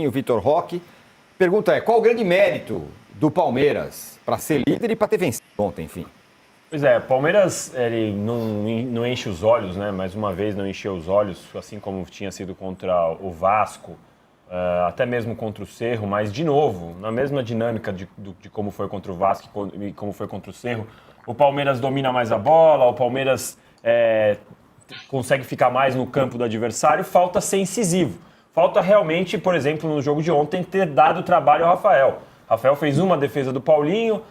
o Vitor Roque. Pergunta é, qual o grande mérito do Palmeiras para ser líder e para ter vencido ontem, enfim? Pois é, o Palmeiras ele não enche os olhos, né? Mais uma vez não encheu os olhos, assim como tinha sido contra o Vasco, até mesmo contra o Cerro, mas de novo, na mesma dinâmica de como foi contra o Vasco e como foi contra o Cerro, o Palmeiras domina mais a bola, o Palmeiras consegue ficar mais no campo do adversário, falta ser incisivo. Falta realmente, por exemplo, no jogo de ontem, ter dado trabalho ao Rafael. Rafael fez uma defesa do Paulinho,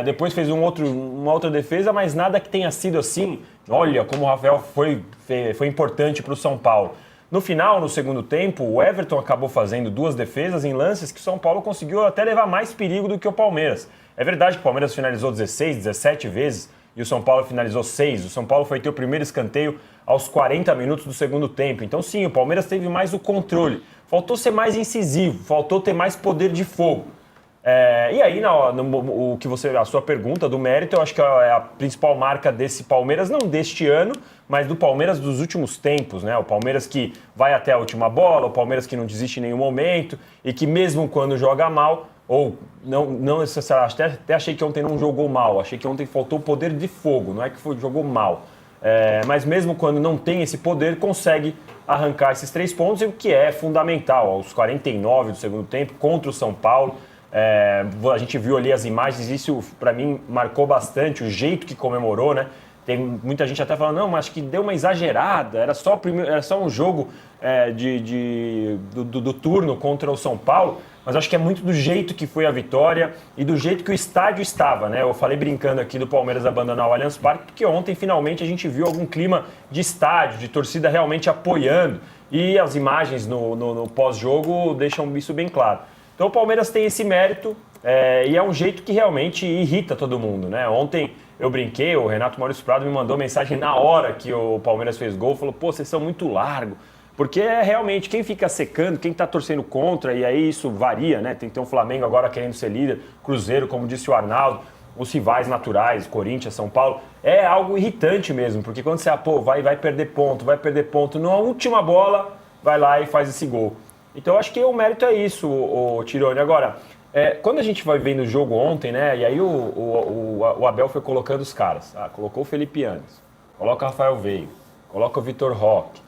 depois fez uma outra defesa, mas nada que tenha sido assim. Olha como o Rafael foi importante para o São Paulo. No final, no segundo tempo, o Everton acabou fazendo 2 defesas em lances que o São Paulo conseguiu até levar mais perigo do que o Palmeiras. É verdade que o Palmeiras finalizou 16, 17 vezes e o São Paulo finalizou 6. O São Paulo foi ter o primeiro escanteio aos 40 minutos do segundo tempo. Então sim, o Palmeiras teve mais o controle. Faltou ser mais incisivo, faltou ter mais poder de fogo. E aí, a sua pergunta do mérito, eu acho que é a principal marca desse Palmeiras, não deste ano, mas do Palmeiras dos últimos tempos, né? O Palmeiras que vai até a última bola, o Palmeiras que não desiste em nenhum momento e que mesmo quando joga mal, ou não necessariamente, até achei que ontem não jogou mal, achei que ontem faltou poder de fogo, não é que jogou mal. Mas mesmo quando não tem esse poder, consegue arrancar esses 3 pontos, o que é fundamental, aos 49 do segundo tempo, contra o São Paulo. A gente viu ali as imagens, isso para mim marcou bastante o jeito que comemorou, né? Tem muita gente até falando, não, mas acho que deu uma exagerada, era só um jogo do turno contra o São Paulo, mas acho que é muito do jeito que foi a vitória e do jeito que o estádio estava, né? Eu falei brincando aqui do Palmeiras abandonar o Allianz Parque, porque ontem finalmente a gente viu algum clima de estádio, de torcida realmente apoiando, e as imagens no pós-jogo deixam isso bem claro. Então o Palmeiras tem esse mérito e é um jeito que realmente irrita todo mundo, né? Ontem eu brinquei, o Renato Maurício Prado me mandou mensagem na hora que o Palmeiras fez gol, falou, pô, vocês são muito largos, porque realmente quem fica secando, quem tá torcendo contra, e aí isso varia, né? Tem que ter um Flamengo agora querendo ser líder, Cruzeiro, como disse o Arnaldo, os rivais naturais, Corinthians, São Paulo, é algo irritante mesmo, porque quando você, vai perder ponto, na última bola, vai lá e faz esse gol. Então, acho que o mérito é isso, o Tironi. Agora, quando a gente vai vendo o jogo ontem, né? E aí o Abel foi colocando os caras. Colocou o Felipe Anderson, coloca o Rafael Veiga, coloca o Vitor Roque.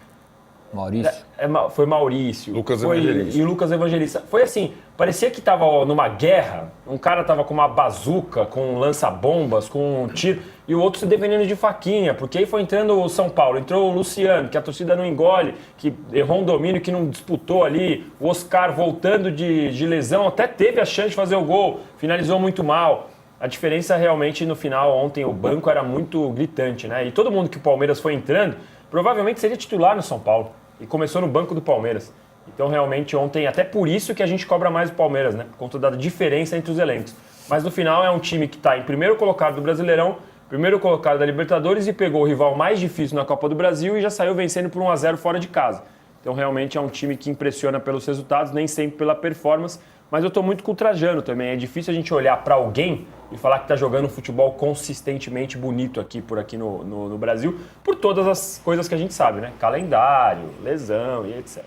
Maurício. Foi Maurício. Lucas Evangelista. E o Lucas Evangelista. Foi assim, parecia que tava numa guerra, um cara tava com uma bazuca, com um lança-bombas, com um tiro, e o outro se defendendo de faquinha, porque aí foi entrando o São Paulo, entrou o Luciano, que a torcida não engole, que errou um domínio, que não disputou ali, o Oscar voltando de lesão, até teve a chance de fazer o gol, finalizou muito mal. A diferença realmente no final, ontem, o banco era muito gritante, né? E todo mundo que o Palmeiras foi entrando, provavelmente seria titular no São Paulo. E começou no banco do Palmeiras. Então, realmente, ontem, até por isso que a gente cobra mais o Palmeiras, né? Por conta da diferença entre os elencos. Mas, no final, é um time que está em primeiro colocado do Brasileirão, primeiro colocado da Libertadores e pegou o rival mais difícil na Copa do Brasil e já saiu vencendo por 1-0 fora de casa. Então, realmente, é um time que impressiona pelos resultados, nem sempre pela performance. Mas eu estou muito com o Trajano também. É difícil a gente olhar para alguém e falar que está jogando um futebol consistentemente bonito aqui no Brasil, por todas as coisas que a gente sabe, né? Calendário, lesão e etc.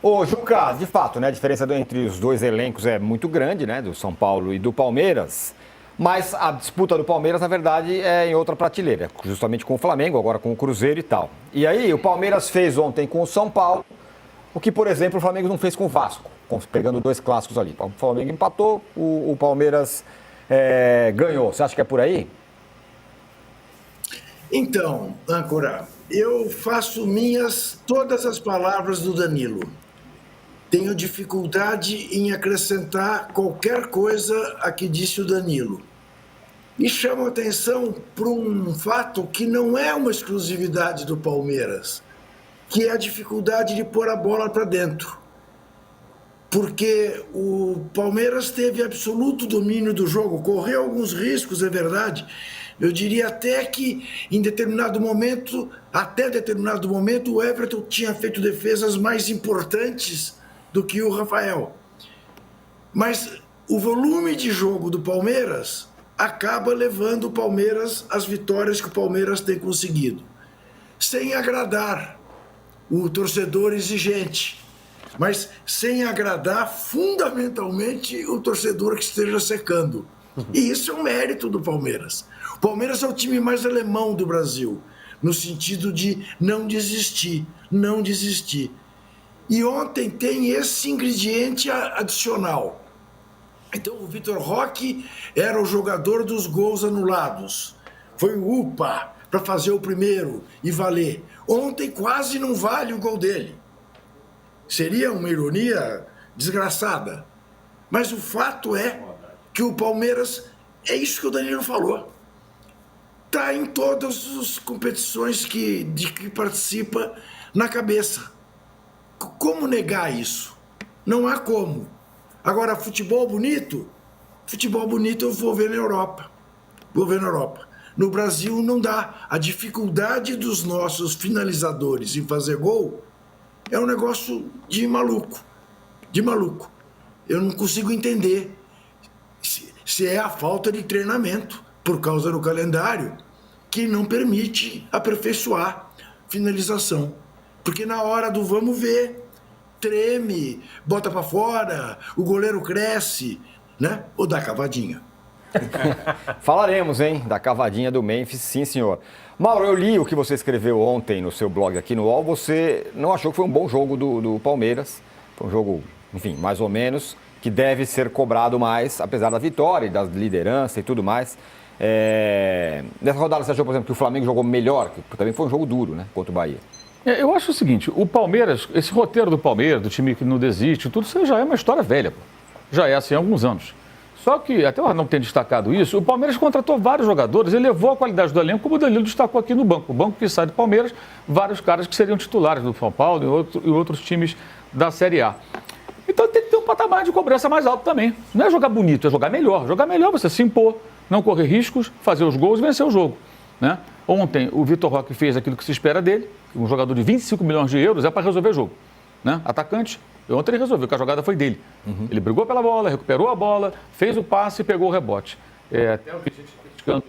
Ô, Juca, de fato, né? A diferença entre os dois elencos é muito grande, né? Do São Paulo e do Palmeiras. Mas a disputa do Palmeiras, na verdade, é em outra prateleira. Justamente com o Flamengo, agora com o Cruzeiro e tal. E aí, o Palmeiras fez ontem com o São Paulo o que, por exemplo, o Flamengo não fez com o Vasco, pegando 2 clássicos ali. O Flamengo empatou, o Palmeiras ganhou. Você acha que é por aí? Então, âncora, eu faço minhas todas as palavras do Danilo. Tenho dificuldade em acrescentar qualquer coisa a que disse o Danilo. E chamo a atenção para um fato que não é uma exclusividade do Palmeiras, que é a dificuldade de pôr a bola para dentro. Porque o Palmeiras teve absoluto domínio do jogo, correu alguns riscos, é verdade. Eu diria até que em determinado momento, o Everton tinha feito defesas mais importantes do que o Rafael. Mas o volume de jogo do Palmeiras acaba levando o Palmeiras às vitórias que o Palmeiras tem conseguido, sem agradar o torcedor exigente. mas sem agradar fundamentalmente o torcedor que esteja secando. E isso é um mérito do Palmeiras. O Palmeiras é o time mais alemão do Brasil, no sentido de não desistir, não desistir. E ontem tem esse ingrediente adicional. Então o Vitor Roque era o jogador dos gols anulados. Foi o UPA para fazer o primeiro e valer. Ontem quase não vale o gol dele. Seria uma ironia desgraçada. Mas o fato é que o Palmeiras, é isso que o Danilo falou, está em todas as competições de que participa na cabeça. Como negar isso? Não há como. Agora, futebol bonito eu vou ver na Europa. No Brasil não dá. A dificuldade dos nossos finalizadores em fazer gol é um negócio de maluco. De maluco. Eu não consigo entender se é a falta de treinamento, por causa do calendário, que não permite aperfeiçoar finalização. Porque na hora do vamos ver, treme, bota para fora, o goleiro cresce, né? Ou dá cavadinha. Falaremos, hein, da cavadinha do Memphis, sim, senhor. Mauro, eu li o que você escreveu ontem no seu blog aqui no UOL. Você não achou que foi um bom jogo do Palmeiras? Foi um jogo, enfim, mais ou menos, que deve ser cobrado mais, apesar da vitória e da liderança e tudo mais. Nessa rodada, você achou, por exemplo, que o Flamengo jogou melhor? Que também foi um jogo duro, né, contra o Bahia. Eu acho o seguinte, o Palmeiras, esse roteiro do Palmeiras, do time que não desiste, tudo isso já é uma história velha, pô. Já é assim há alguns anos. Só que, até o Arnaldo tem destacado isso, o Palmeiras contratou vários jogadores e levou a qualidade do elenco, como o Danilo destacou aqui no banco. O banco que sai do Palmeiras, vários caras que seriam titulares do São Paulo e outros times da Série A. Então tem que ter um patamar de cobrança mais alto também. Não é jogar bonito, é jogar melhor. Jogar melhor, você se impor, não correr riscos, fazer os gols e vencer o jogo, né? Ontem, o Vitor Roque fez aquilo que se espera dele, um jogador de 25 milhões de euros é para resolver o jogo, né? Atacante, ontem ele resolveu, que a jogada foi dele. Ele brigou pela bola, recuperou a bola, fez o passe e pegou o rebote. Até o que a gente criticando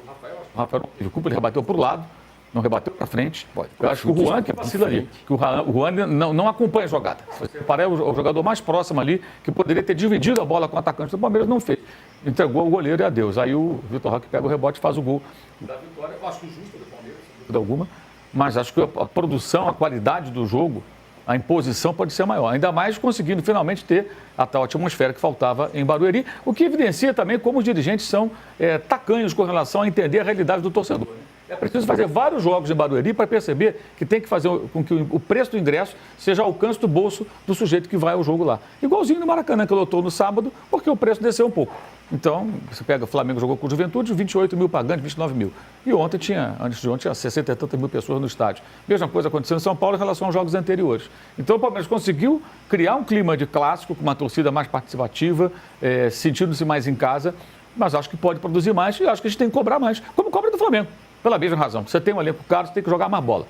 o Rafael não teve culpa, ele rebateu para o lado, não rebateu para frente. Eu acho que o Juan que vacila ali, que o Juan não acompanha a jogada. Se você reparar, é o jogador mais próximo ali, que poderia ter dividido a bola com o atacante do Palmeiras, não fez. Entregou o goleiro e adeus. Aí o Vitor Roque pega o rebote e faz o gol da vitória. Eu acho que justo do Palmeiras, sem dúvida alguma, mas acho que a produção, a qualidade do jogo, a imposição pode ser maior. Ainda mais conseguindo finalmente ter a tal atmosfera que faltava em Barueri, o que evidencia também como os dirigentes são tacanhos com relação a entender a realidade do torcedor. É preciso fazer vários jogos em Barueri para perceber que tem que fazer com que o preço do ingresso seja ao alcance do bolso do sujeito que vai ao jogo lá. Igualzinho no Maracanã, que lotou no sábado, porque o preço desceu um pouco. Então, você pega o Flamengo, jogou com o Juventude, 28 mil pagantes, 29 mil. E ontem antes de ontem, tinha 60 e tantas mil pessoas no estádio. Mesma coisa aconteceu em São Paulo em relação aos jogos anteriores. Então, o Palmeiras conseguiu criar um clima de clássico, com uma torcida mais participativa, sentindo-se mais em casa, mas acho que pode produzir mais e acho que a gente tem que cobrar mais, como cobra do Flamengo. Pela mesma razão, você tem um elenco caro, você tem que jogar mais bola.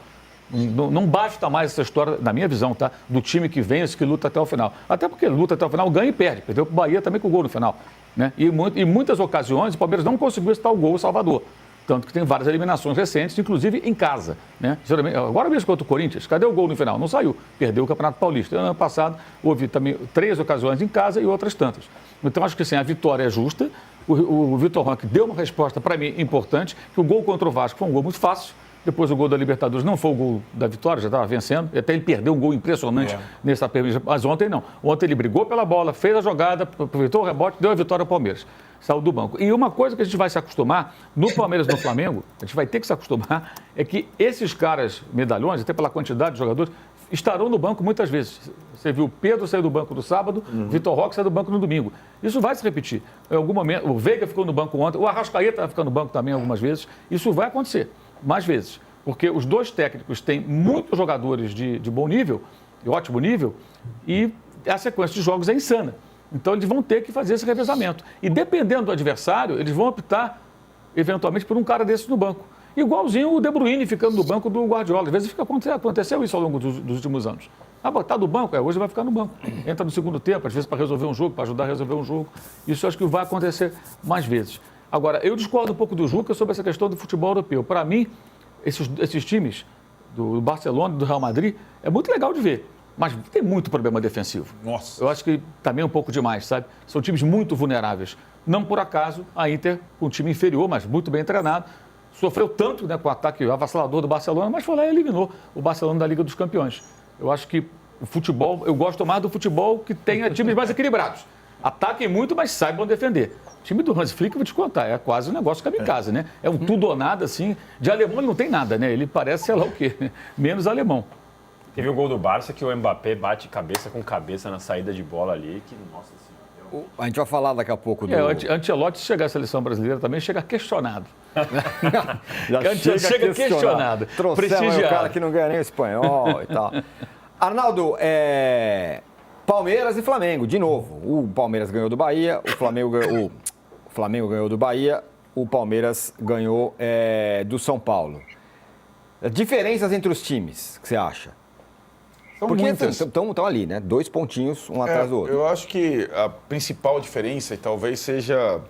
Não basta mais essa história, na minha visão, tá? Do time que vence, que luta até o final. Até porque luta até o final, ganha e perde. Perdeu para o Bahia também com o gol no final, né? E em muitas ocasiões o Palmeiras não conseguiu citar o gol em Salvador. Tanto que tem várias eliminações recentes, inclusive em casa, né? Geralmente, agora mesmo contra o Corinthians, cadê o gol no final? Não saiu. Perdeu o Campeonato Paulista. Ano passado houve também 3 ocasiões em casa e outras tantas. Então acho que sim, a vitória é justa. O Vitor Roque deu uma resposta, para mim, importante, que o gol contra o Vasco foi um gol muito fácil. Depois o gol da Libertadores não foi o gol da vitória, já estava vencendo. Até ele perdeu um gol impressionante nessa permissão. Mas ontem não. Ontem ele brigou pela bola, fez a jogada, aproveitou o rebote, deu a vitória ao Palmeiras. Saiu do banco. E uma coisa que a gente vai se acostumar, no Palmeiras e no Flamengo, a gente vai ter que se acostumar, é que esses caras medalhões, até pela quantidade de jogadores, estarão no banco muitas vezes. Você viu o Pedro sair do banco no sábado, Vitor Roque sair do banco no domingo. Isso vai se repetir. Em algum momento, o Veiga ficou no banco ontem, o Arrascaeta vai ficar no banco também algumas vezes. Isso vai acontecer mais vezes. Porque os dois técnicos têm muitos jogadores de bom nível, de ótimo nível, e a sequência de jogos é insana. Então eles vão ter que fazer esse revezamento. E dependendo do adversário, eles vão optar, eventualmente, por um cara desse no banco. Igualzinho o De Bruyne ficando no banco do Guardiola. Às vezes aconteceu isso ao longo dos últimos anos. Está no banco, hoje vai ficar no banco. Entra no segundo tempo, às vezes para resolver um jogo, para ajudar a resolver um jogo. Isso eu acho que vai acontecer mais vezes. Agora, eu discordo um pouco do Juca sobre essa questão do futebol europeu. Para mim, esses times do Barcelona e do Real Madrid é muito legal de ver. mas tem muito problema defensivo. Nossa. Eu acho que também um pouco demais, sabe? São times muito vulneráveis. Não por acaso, a Inter, um time inferior, mas muito bem treinado, sofreu tanto, né, com o ataque avassalador do Barcelona, mas foi lá e eliminou o Barcelona da Liga dos Campeões. Eu acho que o futebol, eu gosto mais do futebol que tenha times mais equilibrados. Ataquem muito, mas saibam defender. O time do Hans Flick, vou te contar, é quase um negócio kamikaze, né? É um tudo ou nada, assim. De alemão ele não tem nada, né? Ele parece, sei lá o quê, menos alemão. Teve um gol do Barça que o Mbappé bate cabeça com cabeça na saída de bola ali, que, nossa senhora. A gente vai falar daqui a pouco do... O Ancelotti, se chegar à seleção brasileira também, chega questionado. Já chega questionado. Trouxemos aí o cara que que não ganha nem o espanhol e tal. Arnaldo, Palmeiras e Flamengo, de novo. O Palmeiras ganhou do Bahia, o Flamengo ganhou do Bahia, o Palmeiras ganhou do São Paulo. Diferenças entre os times, que você acha? São Porque muitas. estão ali, né? 2 pontinhos, um atrás do outro. Eu acho que a principal diferença, e talvez seja,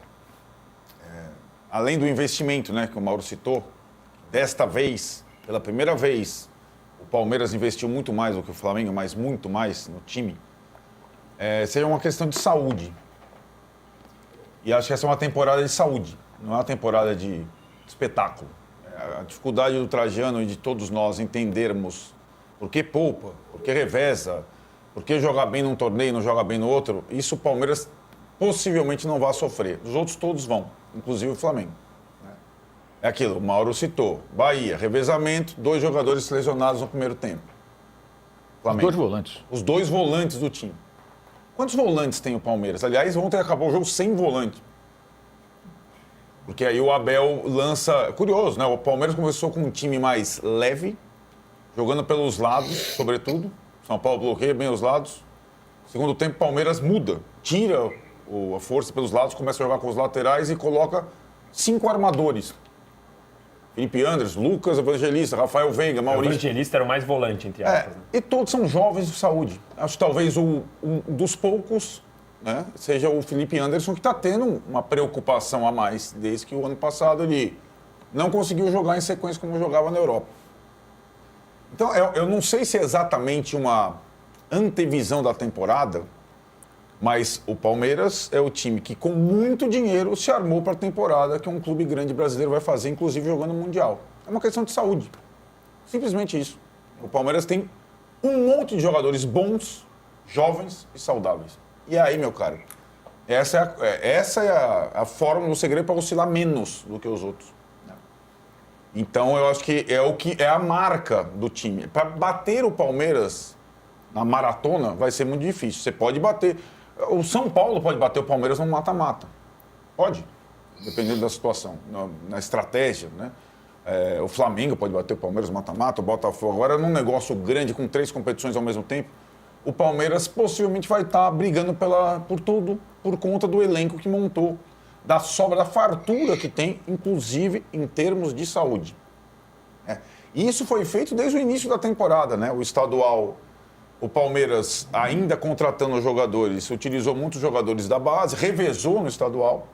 além do investimento, né, que o Mauro citou, desta vez, pela primeira vez, o Palmeiras investiu muito mais do que o Flamengo, mas muito mais no time, seja uma questão de saúde. E acho que essa é uma temporada de saúde, não é uma temporada de espetáculo. A dificuldade do Trajano e de todos nós entendermos por que poupa, por que reveza, por que jogar bem num torneio e não joga bem no outro, isso o Palmeiras possivelmente não vai sofrer. Os outros todos vão, inclusive o Flamengo. É aquilo, o Mauro citou. Bahia, revezamento, 2 jogadores lesionados no primeiro tempo. Flamengo. Os 2 volantes. Os 2 volantes do time. Quantos volantes tem o Palmeiras? Aliás, ontem acabou o jogo sem volante. Porque aí o Abel lança... Curioso, né? O Palmeiras começou com um time mais leve, jogando pelos lados, sobretudo. São Paulo bloqueia bem os lados. Segundo tempo, o Palmeiras muda. Tira a força pelos lados, começa a jogar com os laterais e coloca 5 armadores. Felipe Anderson, Lucas Evangelista, Rafael Veiga, O Maurício. Evangelista era o mais volante, entre aspas. Né? E todos são jovens de saúde. Acho que talvez um dos poucos, né, seja o Felipe Anderson, que está tendo uma preocupação a mais, desde que o ano passado ele não conseguiu jogar em sequência como jogava na Europa. Então, eu não sei se é exatamente uma antevisão da temporada, mas o Palmeiras é o time que, com muito dinheiro, se armou para a temporada que um clube grande brasileiro vai fazer, inclusive jogando no Mundial. É uma questão de saúde. Simplesmente isso. O Palmeiras tem um monte de jogadores bons, jovens e saudáveis. E aí, meu caro, essa é a fórmula, o segredo para oscilar menos do que os outros. Então, eu acho que é a marca do time. Para bater o Palmeiras na maratona vai ser muito difícil. Você pode bater... O São Paulo pode bater o Palmeiras no mata-mata. Pode, dependendo da situação, na estratégia, né? O Flamengo pode bater o Palmeiras no mata-mata, o Botafogo. Agora, num negócio grande, com 3 competições ao mesmo tempo, o Palmeiras possivelmente vai estar brigando por tudo, por conta do elenco que montou, da sobra, da fartura que tem, inclusive em termos de saúde. E isso foi feito desde o início da temporada, né? O estadual, o Palmeiras, ainda contratando jogadores, utilizou muitos jogadores da base, revezou no estadual.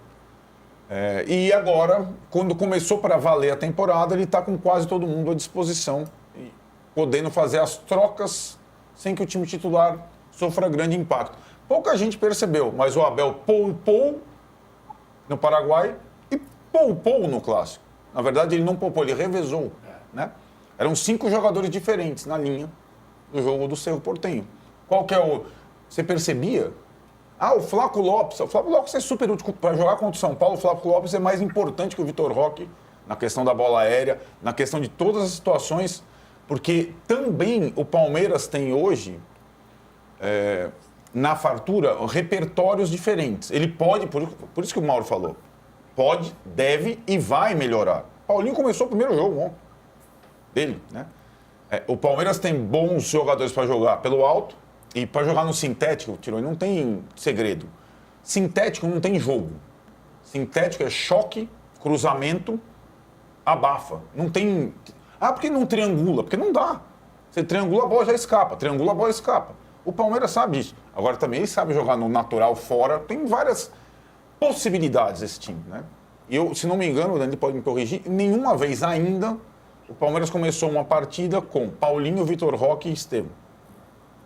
E agora, quando começou para valer a temporada, ele está com quase todo mundo à disposição, podendo fazer as trocas sem que o time titular sofra grande impacto. Pouca gente percebeu, mas o Abel poupou no Paraguai e poupou no Clássico. Na verdade, ele não poupou, ele revezou. Né? Eram 5 jogadores diferentes na linha do jogo do Cerro Porteño. Qual que é o... Você percebia? O Flaco Lopes. O Flaco Lopes é super útil para jogar contra o São Paulo. O Flaco Lopes é mais importante que o Vitor Roque na questão da bola aérea, na questão de todas as situações, porque também o Palmeiras tem hoje, na fartura, repertórios diferentes. Ele pode, por isso que o Mauro falou, pode, deve e vai melhorar. Paulinho começou o primeiro jogo ontem dele, né? O Palmeiras tem bons jogadores para jogar pelo alto e para jogar no sintético, Tironi, não tem segredo. Sintético não tem jogo. Sintético é choque, cruzamento, abafa. Não tem... porque não triangula? Porque não dá. Você triangula, a bola já escapa. Triangula, a bola escapa. O Palmeiras sabe disso. Agora também ele sabe jogar no natural, fora. Tem várias possibilidades esse time, né? E eu, se não me engano, o Dani pode me corrigir, nenhuma vez ainda o Palmeiras começou uma partida com Paulinho, Vitor Roque e Estevam.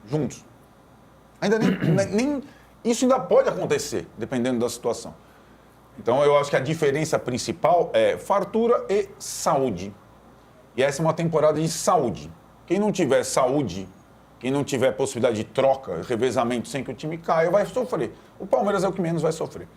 juntos. Ainda nem isso ainda pode acontecer, dependendo da situação. Então, eu acho que a diferença principal é fartura e saúde. E essa é uma temporada de saúde. Quem não tiver saúde, quem não tiver possibilidade de troca, revezamento sem que o time caia, vai sofrer. O Palmeiras é o que menos vai sofrer.